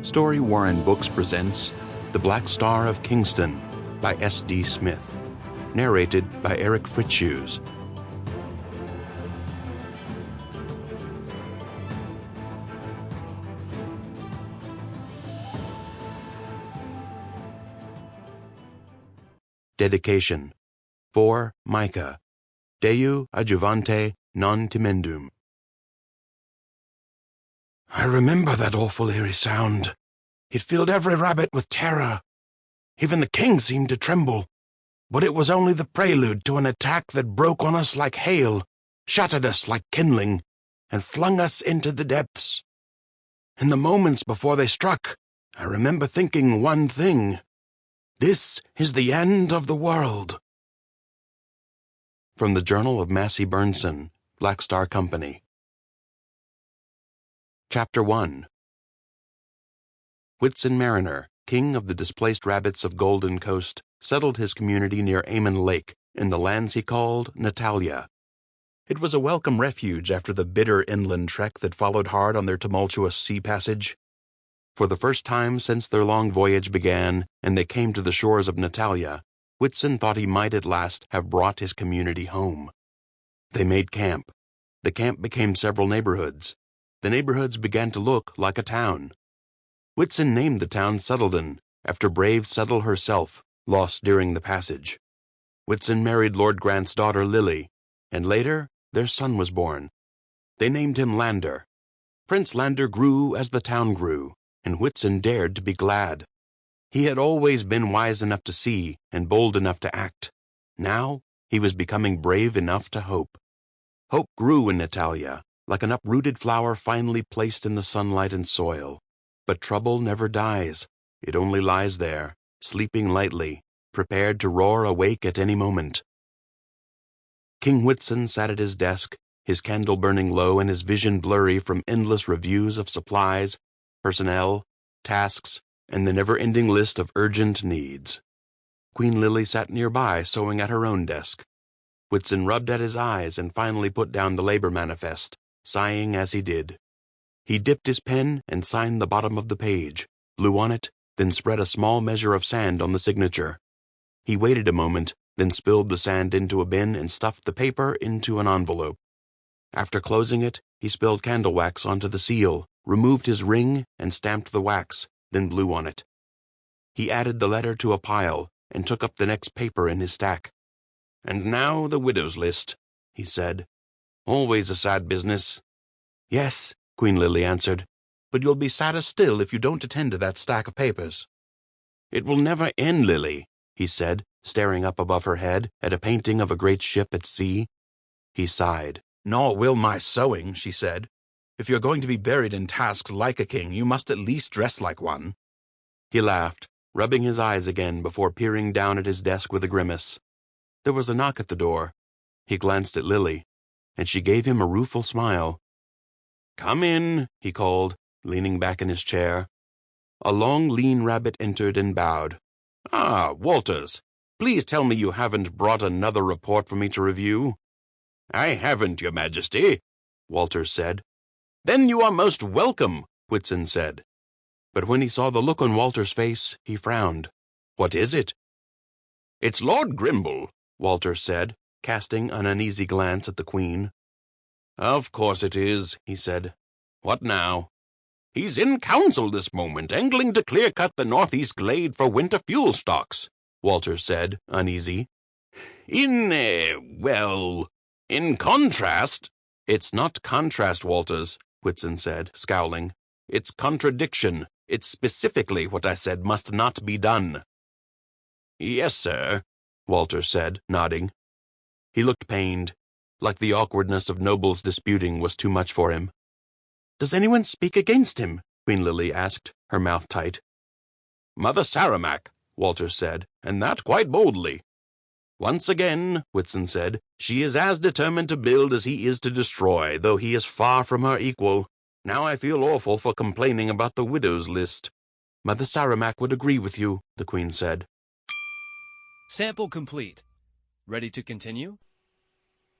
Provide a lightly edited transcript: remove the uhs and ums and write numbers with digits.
Story Warren Books presents The Blackstar of Kingston by S.D. Smith. Narrated by Eric Fritzius. Dedication. For Micah. Deu adjuvante non timendum. I remember that awful eerie sound. It filled every rabbit with terror. Even the king seemed to tremble. But it was only the prelude to an attack that broke on us like hail, shattered us like kindling, and flung us into the depths. In the moments before they struck, I remember thinking one thing. This is the end of the world. From the Journal of Massey Burnson, Blackstar Company. Chapter 1. Whitson Mariner, king of the displaced rabbits of Golden Coast, settled his community near Amon Lake in the lands he called Natalia. It was a welcome refuge after the bitter inland trek that followed hard on their tumultuous sea passage. For the first time since their long voyage began and they came to the shores of Natalia, Whitson thought he might at last have brought his community home. They made camp. The camp became several neighborhoods. The neighborhoods began to look like a town. Whitson named the town Settledon, after brave Settle herself, lost during the passage. Whitson married Lord Grant's daughter Lily, and later their son was born. They named him Lander. Prince Lander grew as the town grew, and Whitson dared to be glad. He had always been wise enough to see and bold enough to act. Now he was becoming brave enough to hope. Hope grew in Natalia, like an uprooted flower finely placed in the sunlight and soil. But trouble never dies. It only lies there, sleeping lightly, prepared to roar awake at any moment. King Whitson sat at his desk, his candle burning low and his vision blurry from endless reviews of supplies, personnel, tasks, and the never-ending list of urgent needs. Queen Lily sat nearby, sewing at her own desk. Whitson rubbed at his eyes and finally put down the labor manifest, sighing as he did. He dipped his pen and signed the bottom of the page, blew on it, then spread a small measure of sand on the signature. He waited a moment, then spilled the sand into a bin and stuffed the paper into an envelope. After closing it, he spilled candle wax onto the seal, removed his ring, and stamped the wax, then blew on it. He added the letter to a pile and took up the next paper in his stack. "And now the widow's list," he said. "Always a sad business." "Yes," Queen Lily answered, "but you'll be sadder still if you don't attend to that stack of papers." "It will never end, Lily," he said, staring up above her head at a painting of a great ship at sea. He sighed. "Nor will my sewing," she said. "If you're going to be buried in tasks like a king, you must at least dress like one." He laughed, rubbing his eyes again before peering down at his desk with a grimace. There was a knock at the door. He glanced at Lily, and she gave him a rueful smile. "Come in," he called, leaning back in his chair. A long, lean rabbit entered and bowed. "Ah, Walters, please tell me you haven't brought another report for me to review." "I haven't, Your Majesty," Walters said. "Then you are most welcome," Whitson said. But when he saw the look on Walter's face, he frowned. "What is it?" "It's Lord Grimble," Walters said, casting an uneasy glance at the Queen. "Of course it is," he said. "What now?" "He's in council this moment, angling to clear-cut the northeast glade for winter fuel stocks," Walters said, uneasy. In contrast—" "It's not contrast, Walters," Whitson said, scowling. "It's contradiction. It's specifically what I said must not be done." "Yes, sir," Walters said, nodding. He looked pained, like the awkwardness of nobles disputing was too much for him. "Does anyone speak against him?" Queen Lily asked, her mouth tight. "Mother Saramac," Walters said, "and that quite boldly." "Once again," Whitson said, "she is as determined to build as he is to destroy, though he is far from her equal. Now I feel awful for complaining about the widow's list." "Mother Saramac would agree with you," the Queen said. Sample complete. Ready to continue?